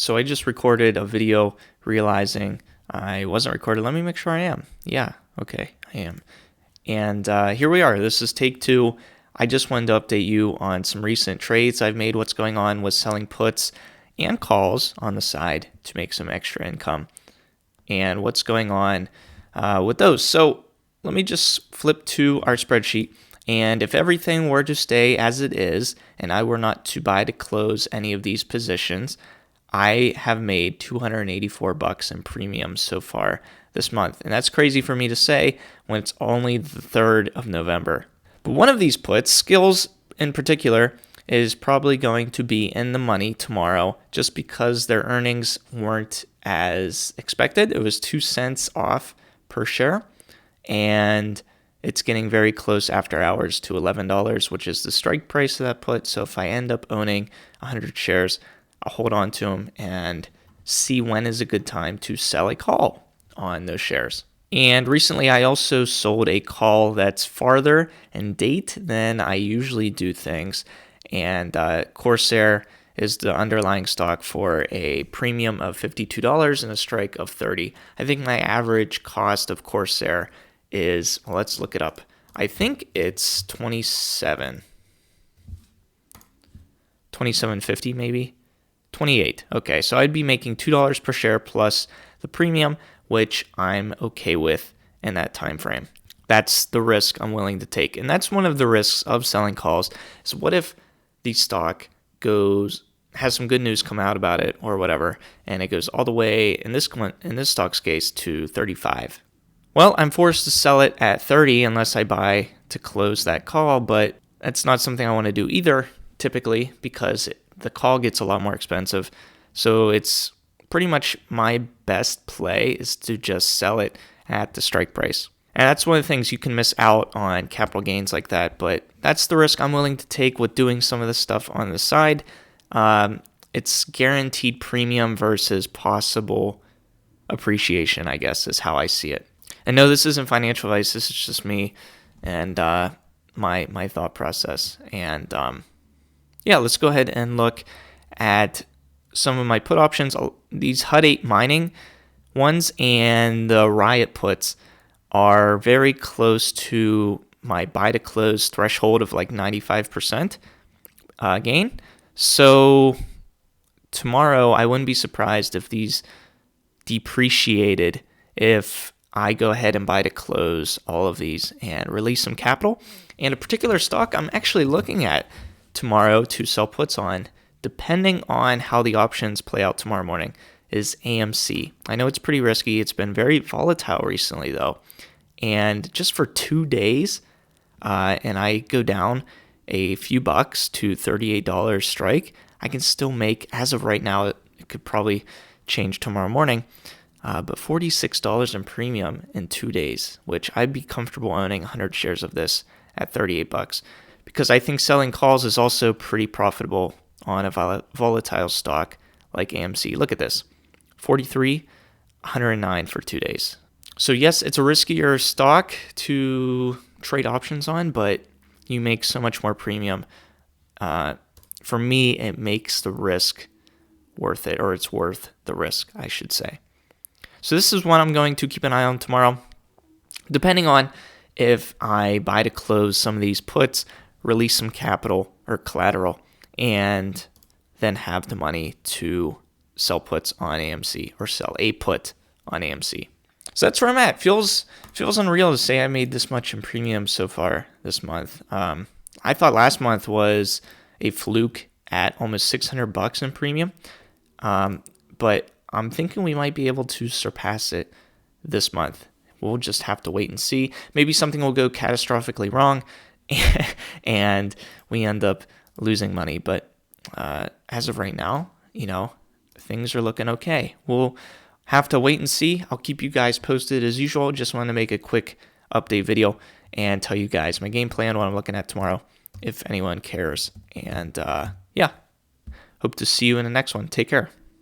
So I just recorded a video realizing I wasn't recorded. Let me make sure I am. Yeah, okay, I am. And here we are. This is take 2. I just wanted to update you on some recent trades I've made, what's going on with selling puts and calls on the side to make some extra income, and what's going on with those. So let me just flip to our spreadsheet. And if everything were to stay as it is, and I were not to buy to close any of these positions, I have made $284 in premium so far this month. And that's crazy for me to say when it's only the 3rd of November. But one of these puts, Skills in particular, is probably going to be in the money tomorrow just because their earnings weren't as expected. It was 2 cents off per share, and it's getting very close after hours to $11, which is the strike price of that put. So if I end up owning 100 shares, I'll hold on to them and see when is a good time to sell a call on those shares. And recently I also sold a call that's farther in date than I usually do things. And Corsair is the underlying stock for a premium of $52 and a strike of $30. I think my average cost of Corsair is, well, let's look it up. I think it's $27.50 maybe. 28. Okay, so I'd be making $2 per share plus the premium, which I'm okay with in that time frame. That's the risk I'm willing to take. And that's one of the risks of selling calls, is what if the stock has some good news come out about it or whatever, and it goes all the way, in this stock's case, to 35. Well, I'm forced to sell it at 30 unless I buy to close that call, but that's not something I want to do either, typically, because the call gets a lot more expensive. So it's pretty much my best play is to just sell it at the strike price. And that's one of the things you can miss out on capital gains like that, but that's the risk I'm willing to take with doing some of this stuff on the side. It's guaranteed premium versus possible appreciation, I guess, is how I see it. And no, this isn't financial advice. This is just me and my thought process. And yeah, let's go ahead and look at some of my put options. These HUD 8 mining ones and the Riot puts are very close to my buy to close threshold of like 95% gain. So tomorrow, I wouldn't be surprised if these depreciated if I go ahead and buy to close all of these and release some capital. And a particular stock I'm actually looking at tomorrow to sell puts on, depending on how the options play out tomorrow morning, is AMC. I know it's pretty risky. It's been very volatile recently, though. And just for 2 days, and I go down a few bucks to $38 strike, I can still make, as of right now, it could probably change tomorrow morning, but $46 in premium in 2 days, which I'd be comfortable owning 100 shares of this at $38, because I think selling calls is also pretty profitable on a volatile stock like AMC. Look at this, 43, 109 for 2 days. So yes, it's a riskier stock to trade options on, but you make so much more premium. For me, it makes the risk worth it, or it's worth the risk, I should say. So this is one I'm going to keep an eye on tomorrow. Depending on if I buy to close some of these puts, release some capital or collateral, and then have the money to sell puts on AMC or sell a put on AMC. So that's where I'm at. Feels unreal to say I made this much in premium so far this month. I thought last month was a fluke at almost $600 in premium, but I'm thinking we might be able to surpass it this month. We'll just have to wait and see. Maybe something will go catastrophically wrong, and we end up losing money. But as of right now, things are looking okay. We'll have to wait and see. I'll keep you guys posted as usual. Just want to make a quick update video and tell you guys my game plan, what I'm looking at tomorrow, if anyone cares. And yeah, hope to see you in the next one. Take care.